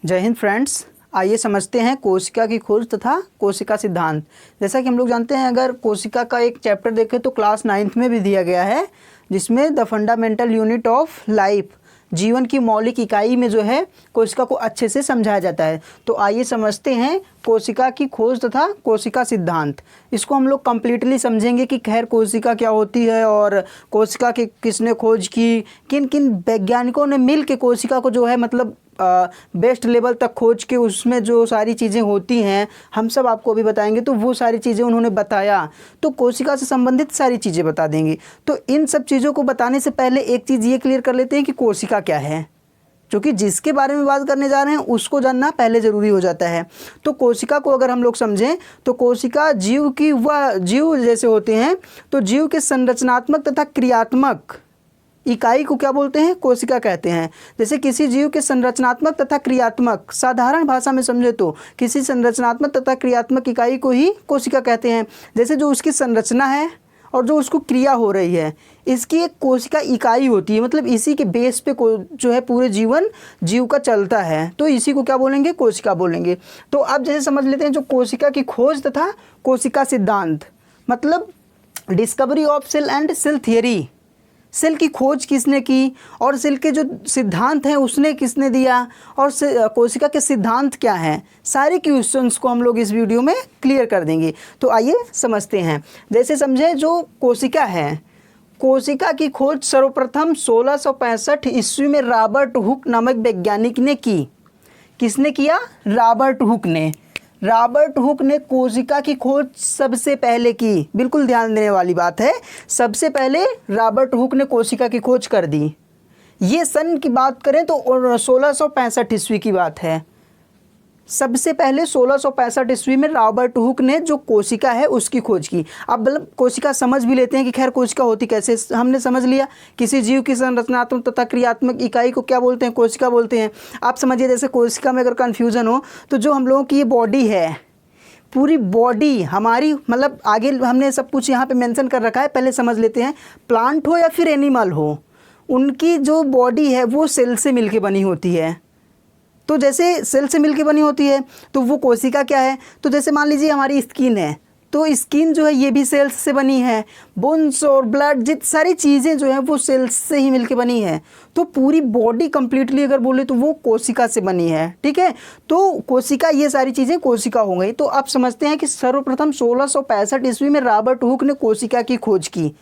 जय हिंद फ्रेंड्स। आइए समझते हैं कोशिका की खोज तथा कोशिका सिद्धांत। जैसा कि हम लोग जानते हैं, अगर कोशिका का एक चैप्टर देखें तो क्लास 9th में भी दिया गया है, जिसमें the fundamental unit of life, जीवन की मौलिक इकाई में जो है कोशिका को अच्छे से समझाया जाता है। तो आइए समझते हैं कोशिका की खोज तथा कोशिका सिद्धांत। इसको हम लोग कम्प्लीटली समझेंगे कि खैर कोशिका क्या होती है और कोशिका की किसने खोज की, किन किन वैज्ञानिकों ने मिल के कोशिका को जो है मतलब बेस्ट लेवल तक खोज के उसमें जो सारी चीज़ें होती हैं हम सब आपको अभी बताएंगे। तो वो सारी चीज़ें उन्होंने बताया, तो कोशिका से संबंधित सारी चीज़ें बता देंगे। तो इन सब चीज़ों को बताने से पहले एक चीज़ ये क्लियर कर लेते हैं कि कोशिका क्या है, क्योंकि जिसके बारे में बात करने जा रहे हैं उसको जानना पहले ज़रूरी हो जाता है। तो कोशिका को अगर हम लोग समझें तो कोशिका जीव की वह जीव जैसे होते हैं, तो जीव के संरचनात्मक तथा क्रियात्मक इकाई को क्या बोलते हैं? कोशिका कहते हैं। जैसे किसी जीव के संरचनात्मक तथा क्रियात्मक, साधारण भाषा में समझे तो किसी संरचनात्मक तथा क्रियात्मक इकाई को ही कोशिका कहते हैं। जैसे जो उसकी संरचना है और जो उसको क्रिया हो रही है, इसकी एक कोशिका इकाई होती है, मतलब इसी के बेस पे जो है पूरे जीव का चलता है, तो इसी को क्या बोलेंगे? कोशिका बोलेंगे। तो अब जैसे समझ लेते हैं जो कोशिका की खोज तथा कोशिका सिद्धांत, मतलब discovery of cell and cell theory. Cell की खोज किसने की और सेल के जो सिद्धांत हैं उसने किसने दिया, और कोशिका के सिद्धांत क्या हैं, सारे क्वेश्चंस को हम लोग इस वीडियो में क्लियर कर देंगे। तो आइए समझते हैं। जैसे समझे जो कोशिका है, कोशिका की खोज सर्वप्रथम 1665 ईस्वी में रॉबर्ट हुक नामक वैज्ञानिक ने की। किसने किया? रॉबर्ट हुक ने। रॉबर्ट हुक ने कोशिका की खोज सबसे पहले की। बिल्कुल ध्यान देने वाली बात है, सबसे पहले रॉबर्ट हुक ने कोशिका की खोज कर दी। ये सन की बात करें तो 1665 ईस्वी की बात है। सबसे पहले 1665 ईस्वी में रॉबर्ट हुक ने जो कोशिका है उसकी खोज की। अब मतलब कोशिका समझ भी लेते हैं कि खैर कोशिका होती कैसे। हमने समझ लिया किसी जीव की संरचनात्मक तथा क्रियात्मक इकाई को क्या बोलते हैं? कोशिका बोलते हैं। आप समझिए जैसे कोशिका में अगर कन्फ्यूज़न हो तो जो हम लोगों की ये बॉडी है, पूरी बॉडी हमारी, मतलब आगे हमने सब कुछ यहाँ पे मेंशन कर रखा है, पहले समझ लेते हैं। प्लांट हो या फिर एनिमल हो, उनकी जो बॉडी है वो सेल से मिलके बनी होती है। तो जैसे सेल से मिलके बनी होती है तो वो कोशिका क्या है? तो जैसे मान लीजिए हमारी स्किन है, तो स्किन जो है ये भी सेल्स से बनी है। बोन्स और ब्लड, जित सारी चीज़ें जो हैं वो सेल्स से ही मिलके बनी है। तो पूरी बॉडी कंप्लीटली अगर बोले तो वो कोशिका से बनी है। ठीक है, तो कोशिका, ये सारी चीज़ें कोशिका हो गई। तो आप समझते हैं कि सर्वप्रथम 1665 ईस्वी में रॉबर्ट हुक ने कोशिका की खोज की।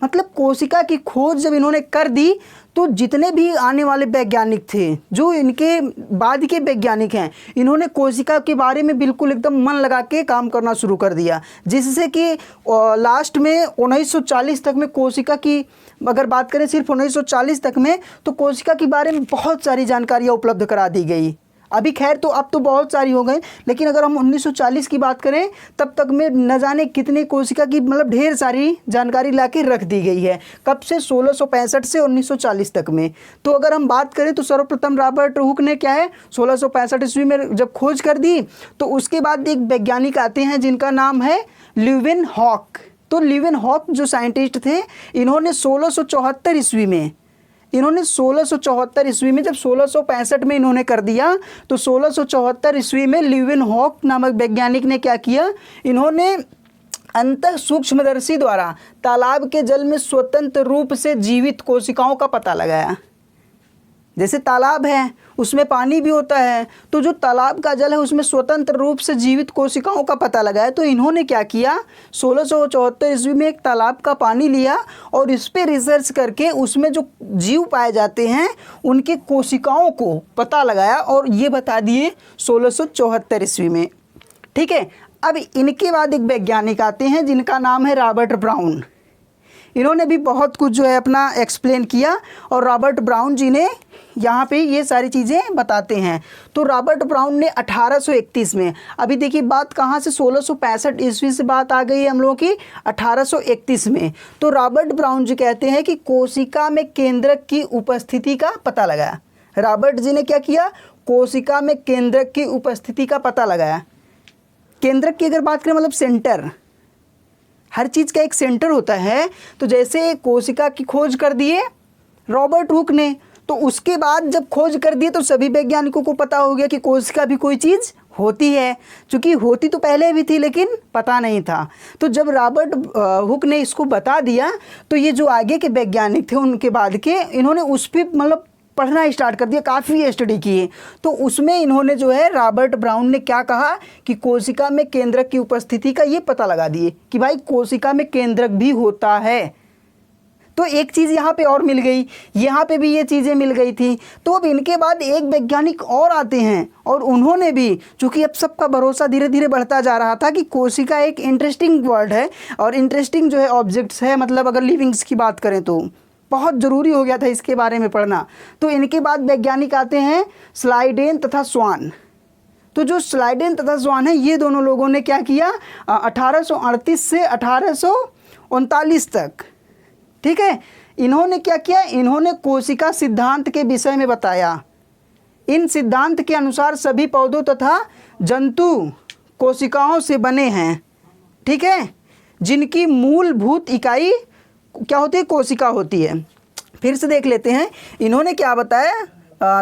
मतलब कोशिका की खोज जब इन्होंने कर दी तो जितने भी आने वाले वैज्ञानिक थे, जो इनके बाद के वैज्ञानिक हैं, इन्होंने कोशिका के बारे में बिल्कुल एकदम मन लगा के काम करना शुरू कर दिया, जिससे कि लास्ट में 1940 तक में कोशिका की अगर बात करें, सिर्फ 1940 तक में तो कोशिका के बारे में बहुत सारी जानकारियाँ उपलब्ध करा दी गई। अभी खैर तो अब तो बहुत सारी हो गई, लेकिन अगर हम 1940 की बात करें तब तक में न जाने कितने कोशिका की मतलब ढेर सारी जानकारी लाके रख दी गई है। कब से? 1665 से 1940 तक में। तो अगर हम बात करें तो सर्वप्रथम रॉबर्ट हुक ने क्या है 1665 ईस्वी में जब खोज कर दी, तो उसके बाद एक वैज्ञानिक आते हैं जिनका नाम है ल्यूविन हॉक। तो ल्यूविन हॉक जो साइंटिस्ट थे, इन्होंने 1674 ईस्वी में, इन्होंने 1674 ईस्वी में, जब 1665 में इन्होंने कर दिया, तो 1674 ईस्वी में ल्यूविन हॉक नामक वैज्ञानिक ने क्या किया, इन्होंने अंतः सूक्ष्मदर्शी द्वारा तालाब के जल में स्वतंत्र रूप से जीवित कोशिकाओं का पता लगाया। जैसे तालाब है उसमें पानी भी होता है, तो जो तालाब का जल है उसमें स्वतंत्र रूप से जीवित कोशिकाओं का पता लगाया। तो इन्होंने क्या किया, 1674 ईस्वी में एक तालाब का पानी लिया और इस पर रिसर्च करके उसमें जो जीव पाए जाते हैं उनके कोशिकाओं को पता लगाया और ये बता दिए 1674 ईस्वी में। ठीक है, अब इनके बाद एक वैज्ञानिक आते हैं जिनका नाम है रॉबर्ट ब्राउन। इन्होंने भी बहुत कुछ जो है अपना एक्सप्लेन किया और रॉबर्ट ब्राउन जी ने यहाँ पे ये सारी चीज़ें बताते हैं। तो रॉबर्ट ब्राउन ने 1831 में, अभी देखिए बात कहाँ से 1665 ईस्वी से बात आ गई है हम लोगों की 1831 में। तो रॉबर्ट ब्राउन जी कहते हैं कि कोशिका में केंद्रक की उपस्थिति का पता लगाया। रॉबर्ट जी ने क्या किया? कोशिका में केंद्रक की उपस्थिति का पता लगाया। केंद्रक की अगर बात करें मतलब सेंटर, हर चीज़ का एक सेंटर होता है। तो जैसे कोशिका की खोज कर दिए रॉबर्ट हुक ने, तो उसके बाद जब खोज कर दिए तो सभी वैज्ञानिकों को पता हो गया कि कोशिका भी कोई चीज़ होती है, क्योंकि होती तो पहले भी थी लेकिन पता नहीं था। तो जब रॉबर्ट हुक ने इसको बता दिया तो ये जो आगे के वैज्ञानिक थे उनके बाद के, इन्होंने उस पर मतलब पढ़ना स्टार्ट कर दिया, काफ़ी स्टडी किए। तो उसमें इन्होंने जो है रॉबर्ट ब्राउन ने क्या कहा कि कोशिका में केंद्रक की उपस्थिति का ये पता लगा दिए कि भाई कोशिका में केंद्रक भी होता है। तो एक चीज़ यहाँ पे और मिल गई, यहाँ पे भी ये चीज़ें मिल गई थी। तो अब इनके बाद एक वैज्ञानिक और आते हैं और उन्होंने भी, चूँकि अब सबका भरोसा धीरे धीरे बढ़ता जा रहा था कि कोशिका एक इंटरेस्टिंग वर्ड है और इंटरेस्टिंग जो है ऑब्जेक्ट्स है, मतलब अगर लिविंग्स की बात करें तो बहुत ज़रूरी हो गया था इसके बारे में पढ़ना। तो इनके बाद वैज्ञानिक आते हैं स्लाइडेन तथा स्वान। तो जो स्लाइडेन तथा स्वान है, ये दोनों लोगों ने क्या किया, 1838 से 1839 तक, ठीक है, इन्होंने क्या किया, इन्होंने कोशिका सिद्धांत के विषय में बताया। इन सिद्धांत के अनुसार सभी पौधों तथा जंतु कोशिकाओं से बने हैं, ठीक है, जिनकी मूलभूत इकाई क्या होती है, कोशिका होती है। फिर से देख लेते हैं इन्होंने क्या बताया,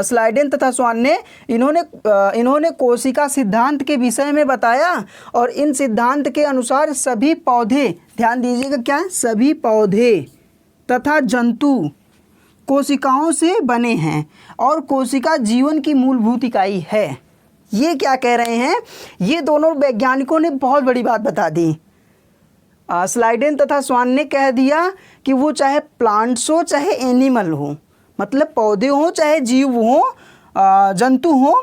स्लाइडेन तथा स्वान ने, इन्होंने कोशिका सिद्धांत के विषय में बताया और इन सिद्धांत के अनुसार सभी पौधे, ध्यान दीजिएगा क्या है, सभी पौधे तथा जंतु कोशिकाओं से बने हैं और कोशिका जीवन की मूलभूत इकाई है। ये क्या कह रहे हैं, ये दोनों वैज्ञानिकों ने बहुत बड़ी बात बता दी। स्लाइडेन तथा स्वान ने कह दिया कि वो चाहे प्लांट्स हो चाहे एनिमल हो, मतलब पौधे हों चाहे जीव हों, जंतु हों,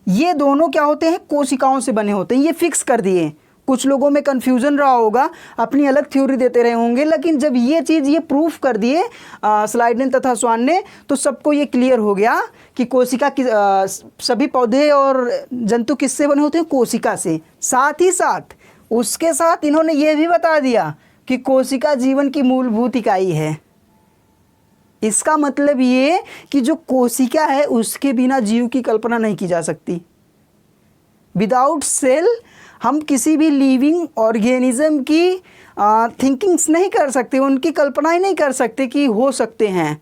ये दोनों क्या होते हैं, कोशिकाओं से बने होते हैं। ये फिक्स कर दिए। कुछ लोगों में कन्फ्यूज़न रहा होगा, अपनी अलग थ्योरी देते रहे होंगे, लेकिन जब ये चीज़ ये प्रूफ कर दिए स्लाइडेन तथा स्वान ने, तो सबको ये क्लियर हो गया कि कोशिका की सभी पौधे और जंतु किससे बने होते हैं, कोशिका से। साथ ही साथ उसके साथ इन्होंने ये भी बता दिया कि कोशिका जीवन की मूलभूत इकाई है। इसका मतलब ये कि जो कोशिका है उसके बिना जीव की कल्पना नहीं की जा सकती। विदाउट सेल हम किसी भी लिविंग ऑर्गेनिज्म की थिंकिंग्स नहीं कर सकते, उनकी कल्पना ही नहीं कर सकते कि हो सकते हैं।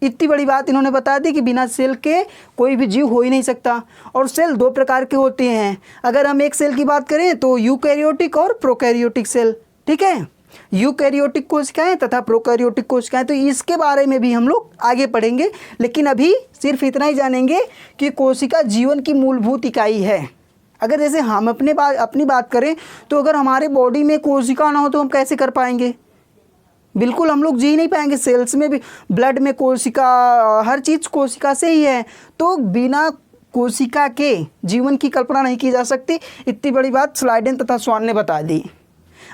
इतनी बड़ी बात इन्होंने बता दी कि बिना सेल के कोई भी जीव हो ही नहीं सकता। और सेल दो प्रकार के होते हैं। अगर हम एक सेल की बात करें तो यूकैरियोटिक और प्रोकैरियोटिक सेल, ठीक है, यूकैरियोटिक कोशिकाएं तथा प्रोकैरियोटिक कोशिकाएं। तो इसके बारे में भी हम लोग आगे पढ़ेंगे, लेकिन अभी सिर्फ इतना ही जानेंगे कि कोशिका जीवन की मूलभूत इकाई है। अगर जैसे हम अपनी बात करें तो अगर हमारे बॉडी में कोशिका ना हो तो हम कैसे कर पाएंगे, बिल्कुल हम लोग जी नहीं पाएंगे। सेल्स में भी, ब्लड में कोशिका, हर चीज़ कोशिका से ही है, तो बिना कोशिका के जीवन की कल्पना नहीं की जा सकती। इतनी बड़ी बात स्लाइडेन तथा स्वान ने बता दी।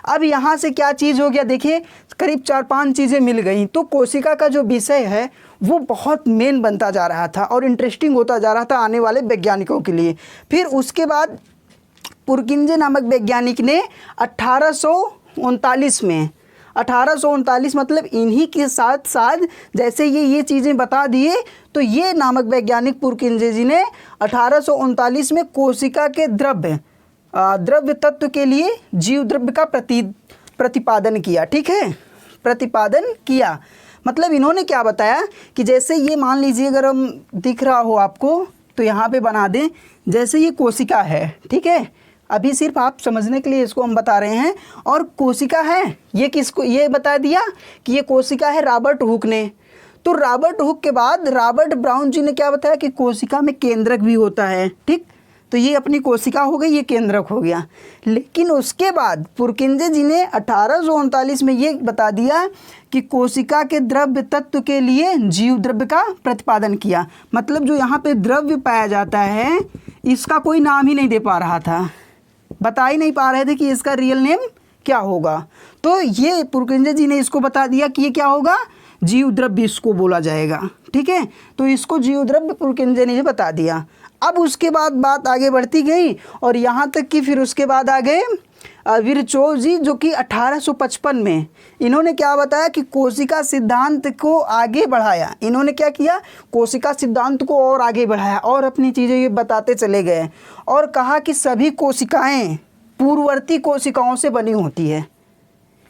अब यहाँ से क्या चीज़ हो गया, देखिए करीब 4-5 चीज़ें मिल गई। तो कोशिका का जो विषय है वो बहुत मेन बनता जा रहा था और इंटरेस्टिंग होता जा रहा था आने वाले वैज्ञानिकों के लिए। फिर उसके बाद पुरकिंजे नामक वैज्ञानिक ने 1839 में, 1839 मतलब इन्हीं के साथ साथ जैसे ये चीज़ें बता दिए, तो ये नामक वैज्ञानिक पुरकिंजे जी ने 1839 में कोशिका के द्रव्य तत्व के लिए जीव द्रव्य का प्रतिपादन किया, ठीक है, प्रतिपादन किया। मतलब इन्होंने क्या बताया कि जैसे ये मान लीजिए, अगर हम दिख रहा हो आपको तो यहाँ पे बना दें, जैसे ये कोशिका है, ठीक है, अभी सिर्फ आप समझने के लिए इसको हम बता रहे हैं। और कोशिका है, ये किसको, ये बता दिया कि ये कोशिका है रॉबर्ट हुक ने। तो रॉबर्ट हुक के बाद रॉबर्ट ब्राउन जी ने क्या बताया कि कोशिका में केंद्रक भी होता है, ठीक। तो ये अपनी कोशिका हो गई, ये केंद्रक हो गया। लेकिन उसके बाद पुरकिंजे जी ने 1839 में ये बता दिया कि कोशिका के द्रव्य तत्व के लिए जीव द्रव्य का प्रतिपादन किया। मतलब जो यहाँ पे द्रव्य पाया जाता है इसका कोई नाम ही नहीं दे पा रहा था, बता ही नहीं पा रहे थे कि इसका रियल नेम क्या होगा। तो ये पुरकिंजे जी ने इसको बता दिया कि ये क्या होगा, जीव द्रव्य इसको बोला जाएगा, ठीक है। तो इसको जीव द्रव्य पुरकिंजे ने बता दिया। अब उसके बाद बात आगे बढ़ती गई और यहाँ तक कि फिर उसके बाद आ गए विरचोव जी, जो कि 1855 में इन्होंने क्या बताया कि कोशिका सिद्धांत को आगे बढ़ाया। इन्होंने क्या किया, कोशिका सिद्धांत को और आगे बढ़ाया और अपनी चीज़ें ये बताते चले गए और कहा कि सभी कोशिकाएं पूर्ववर्ती कोशिकाओं से बनी होती है।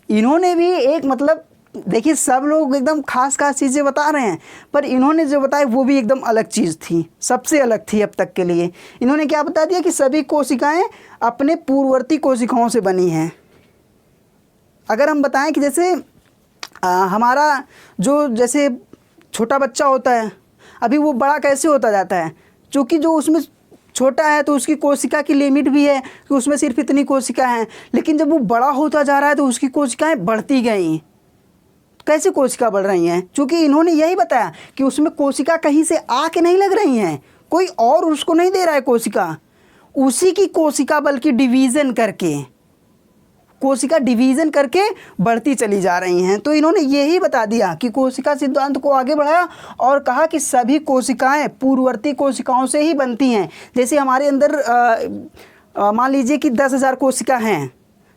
इन्होंने भी एक मतलब देखिए सब लोग एकदम खास खास चीज़ें बता रहे हैं, पर इन्होंने जो बताया वो भी एकदम अलग चीज़ थी, सबसे अलग थी अब तक के लिए। इन्होंने क्या बता दिया कि सभी कोशिकाएं अपने पूर्ववर्ती कोशिकाओं से बनी हैं। अगर हम बताएं कि जैसे हमारा जो जैसे छोटा बच्चा होता है, अभी वो बड़ा कैसे होता जाता है, क्योंकि जो उसमें छोटा है तो उसकी कोशिका की लिमिट भी है कि उसमें सिर्फ इतनी कोशिका हैं, लेकिन जब वो बड़ा होता जा रहा है तो उसकी कोशिकाएं बढ़ती गई। कैसे कोशिका बढ़ रही हैं? क्योंकि इन्होंने यही बताया कि उसमें कोशिका कहीं से आके नहीं लग रही हैं, कोई और उसको नहीं दे रहा है कोशिका, उसी की कोशिका बल्कि डिवीज़न करके, कोशिका डिवीज़न करके बढ़ती चली जा रही हैं। तो इन्होंने यही बता दिया कि कोशिका सिद्धांत को आगे बढ़ाया और कहा कि सभी कोशिकाएं पूर्ववर्ती कोशिकाओं से ही बनती हैं। जैसे हमारे अंदर मान लीजिए कि 10,000 कोशिका हैं,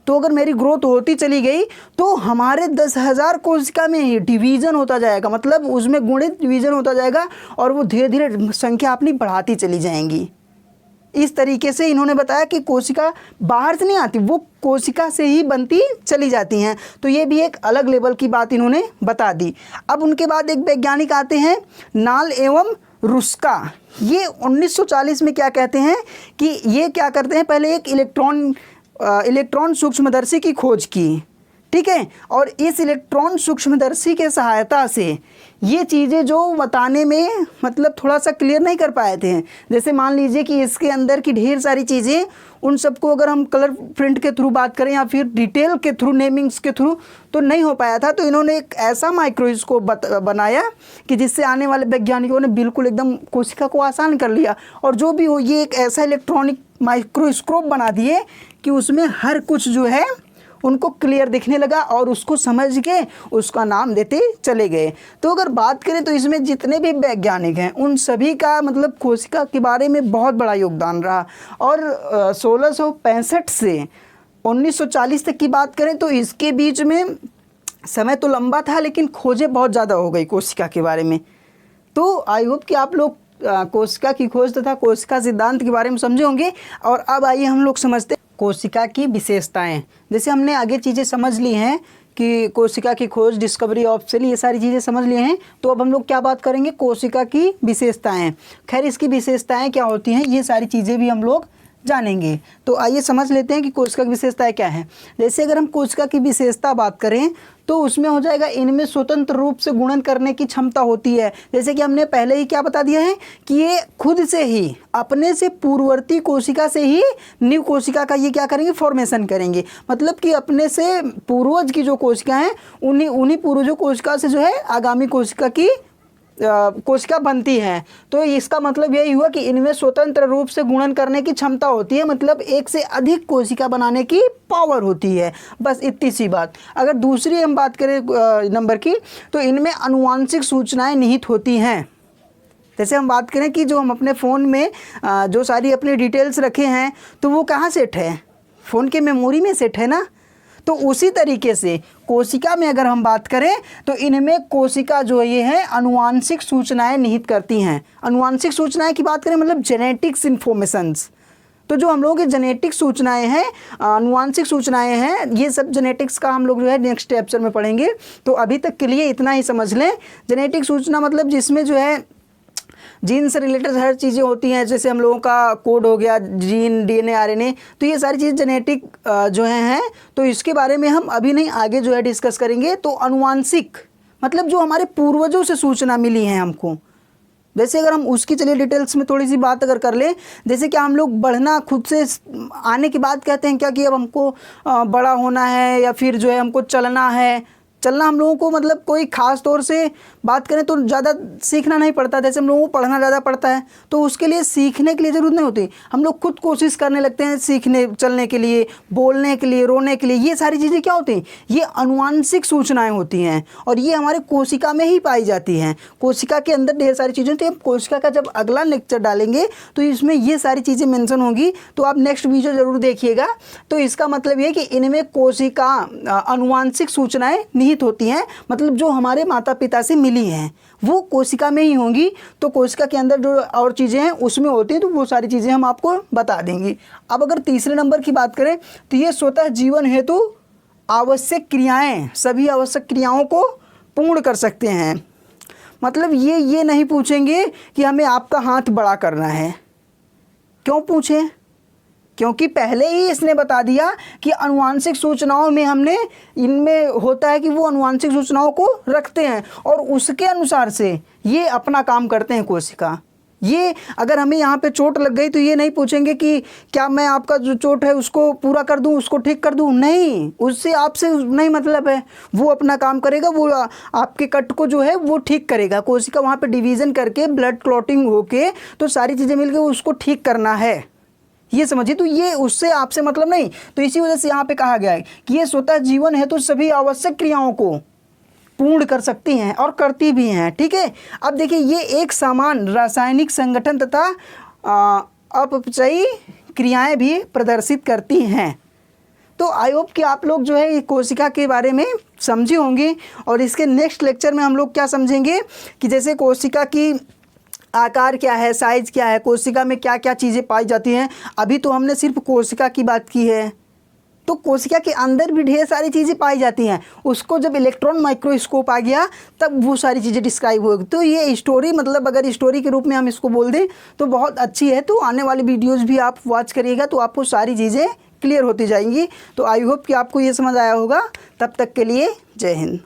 तो अगर मेरी ग्रोथ होती चली गई तो हमारे 10,000 कोशिका में ही डिवीज़न होता जाएगा, मतलब उसमें गुणित डिवीज़न होता जाएगा और वो धीरे धीरे संख्या अपनी बढ़ाती चली जाएंगी। इस तरीके से इन्होंने बताया कि कोशिका बाहर से नहीं आती, वो कोशिका से ही बनती चली जाती हैं। तो ये भी एक अलग लेवल की बात इन्होंने बता दी। अब उनके बाद एक वैज्ञानिक आते हैं नाल एवं रुस्का। ये 1940 में क्या कहते हैं कि ये क्या करते हैं, पहले एक इलेक्ट्रॉन सूक्ष्मदर्शी की खोज की, ठीक है, और इस इलेक्ट्रॉन सूक्ष्मदर्शी के सहायता से ये चीज़ें जो बताने में मतलब थोड़ा सा क्लियर नहीं कर पाए थे, जैसे मान लीजिए कि इसके अंदर की ढेर सारी चीज़ें, उन सबको अगर हम कलर प्रिंट के थ्रू बात करें या फिर डिटेल के थ्रू, नेमिंग्स के थ्रू, तो नहीं हो पाया था। तो इन्होंने एक ऐसा माइक्रोस्कोप बनाया कि जिससे आने वाले वैज्ञानिकों ने बिल्कुल एकदम कोशिका को आसान कर लिया। और जो भी हो, ये एक ऐसा इलेक्ट्रॉनिक माइक्रोस्कोप बना दिए कि उसमें हर कुछ जो है उनको क्लियर दिखने लगा और उसको समझ के उसका नाम देते चले गए। तो अगर बात करें तो इसमें जितने भी वैज्ञानिक हैं उन सभी का मतलब कोशिका के बारे में बहुत बड़ा योगदान रहा। और 1665 से 1940 तक की बात करें तो इसके बीच में समय तो लंबा था, लेकिन खोजें बहुत ज़्यादा हो गई कोशिका के बारे में। तो आई होप कि आप लोग कोशिका की खोज तथा कोशिका सिद्धांत के बारे में समझे होंगे। और अब आइए हम लोग समझते हैं कोशिका की विशेषताएं। जैसे हमने आगे चीज़ें समझ ली हैं कि कोशिका की खोज, डिस्कवरी ऑफ सेल, ये सारी चीज़ें समझ लिए हैं। तो अब हम लोग क्या बात करेंगे, कोशिका की विशेषताएं। खैर इसकी विशेषताएं क्या होती हैं ये सारी चीज़ें भी हम लोग जानेंगे। तो आइए समझ लेते हैं कि कोशिका की विशेषताएं क्या है। जैसे अगर हम कोशिका की विशेषता बात करें तो उसमें हो जाएगा इनमें स्वतंत्र रूप से गुणन करने की क्षमता होती है। जैसे कि हमने पहले ही क्या बता दिया है कि ये खुद से ही अपने से पूर्ववर्ती कोशिका से ही न्यू कोशिका का ये क्या करेंगे, फॉर्मेशन करेंगे। मतलब कि अपने से पूर्वज की जो कोशिका हैं उन्हीं पूर्वजों कोशिका से जो है आगामी कोशिका की कोशिका बनती है। तो इसका मतलब यही हुआ कि इनमें स्वतंत्र रूप से गुणन करने की क्षमता होती है, मतलब एक से अधिक कोशिका बनाने की पावर होती है। बस इतनी सी बात। अगर दूसरी हम बात करें नंबर की, तो इनमें आनुवांशिक सूचनाएं निहित होती हैं। जैसे हम बात करें कि जो हम अपने फ़ोन में जो सारी अपनी डिटेल्स रखे हैं तो वो कहाँ सेट है, फ़ोन के मेमोरी में सेट है ना। तो उसी तरीके से कोशिका में अगर हम बात करें तो इनमें कोशिका जो ये है आनुवांशिक सूचनाएं निहित करती हैं। आनुवांशिक सूचनाएं की बात करें मतलब जेनेटिक्स इन्फॉर्मेशंस। तो जो हम लोगों की जेनेटिक सूचनाएं हैं, आनुवांशिक सूचनाएं हैं, ये सब जेनेटिक्स का हम लोग जो है नेक्स्ट चैप्टर में पढ़ेंगे। तो अभी तक के लिए इतना ही समझ लें। जेनेटिक सूचना मतलब जिसमें जो है जीन से रिलेटेड हर चीज़ें होती हैं। जैसे हम लोगों का कोड हो गया, जीन, डीएनए, आरएनए, तो ये सारी चीज़ जेनेटिक जो हैं। तो इसके बारे में हम अभी नहीं, आगे जो है डिस्कस करेंगे। तो आनुवांशिक मतलब जो हमारे पूर्वजों से सूचना मिली है हमको, जैसे अगर हम उसकी चलिए डिटेल्स में थोड़ी सी बात अगर कर लें। जैसे कि हम लोग बढ़ना खुद से आने की बात कहते हैं क्या कि अब हमको बड़ा होना है या फिर जो है हमको चलना है। चलना हम लोगों को मतलब कोई ख़ास तौर से बात करें तो ज़्यादा सीखना नहीं पड़ता। जैसे हम लोगों को पढ़ना ज़्यादा पड़ता है, तो उसके लिए सीखने के लिए ज़रूरत नहीं होती। हम लोग खुद कोशिश करने लगते हैं सीखने, चलने के लिए, बोलने के लिए, रोने के लिए। ये सारी चीज़ें क्या होती हैं, ये आनुवांशिक सूचनाएं होती हैं और ये हमारे कोशिका में ही पाई जाती हैं। कोशिका के अंदर ढेर सारी चीज़ें होती हैं। कोशिका का जब अगला लेक्चर डालेंगे तो इसमें ये सारी चीज़ें मेंशन होंगी, तो आप नेक्स्ट वीडियो ज़रूर देखिएगा। तो इसका मतलब ये कि इनमें कोशिका आनुवांशिक सूचनाएँ होती हैं, मतलब जो हमारे माता पिता से मिली हैं वो कोशिका में ही होंगी। तो कोशिका के अंदर जो और चीज़ें हैं उसमें होती हैं, तो वो सारी चीज़ें हम आपको बता देंगे। अब अगर तीसरे नंबर की बात करें तो ये स्वतः जीवन हेतु आवश्यक क्रियाएं, सभी आवश्यक क्रियाओं को पूर्ण कर सकते हैं। मतलब ये नहीं पूछेंगे कि हमें आपका हाथ बड़ा करना है। क्यों पूछें? क्योंकि पहले ही इसने बता दिया कि आनुवांशिक सूचनाओं में हमने इनमें होता है कि वो आनुवांशिक सूचनाओं को रखते हैं और उसके अनुसार से ये अपना काम करते हैं कोशिका। ये अगर हमें यहाँ पे चोट लग गई तो ये नहीं पूछेंगे कि क्या मैं आपका जो चोट है उसको पूरा कर दूँ, उसको ठीक कर दूँ, नहीं, उससे आपसे नहीं मतलब है। वो अपना काम करेगा, वो आपके कट को जो है वो ठीक करेगा। कोशिका वहाँ पे डिवीज़न करके ब्लड क्लॉटिंग होके तो सारी चीज़ें मिलकर उसको ठीक करना है, ये समझिए। तो ये उससे आपसे मतलब नहीं। तो इसी वजह से यहाँ पे कहा गया है कि ये स्वतः जीवन है तो सभी आवश्यक क्रियाओं को पूर्ण कर सकती हैं और करती भी हैं। ठीक है, अब देखिए ये एक समान रासायनिक संगठन तथा अपचयी क्रियाएं भी प्रदर्शित करती हैं। तो आई होप कि आप लोग जो है ये कोशिका के बारे में समझे होंगे और इसके नेक्स्ट लेक्चर में हम लोग क्या समझेंगे कि जैसे कोशिका की आकार क्या है, साइज़ क्या है, कोशिका में क्या क्या चीज़ें पाई जाती हैं। अभी तो हमने सिर्फ कोशिका की बात की है, तो कोशिका के अंदर भी ढेर सारी चीज़ें पाई जाती हैं। उसको जब इलेक्ट्रॉन माइक्रोस्कोप आ गया तब वो सारी चीज़ें डिस्क्राइब होगी। तो ये स्टोरी, मतलब अगर स्टोरी के रूप में हम इसको बोल दें तो बहुत अच्छी है। तो आने वाली वीडियोज़ भी आप वॉच करिएगा तो आपको सारी चीज़ें क्लियर होती जाएंगी। तो आई होप कि आपको ये समझ आया होगा। तब तक के लिए जय हिंद।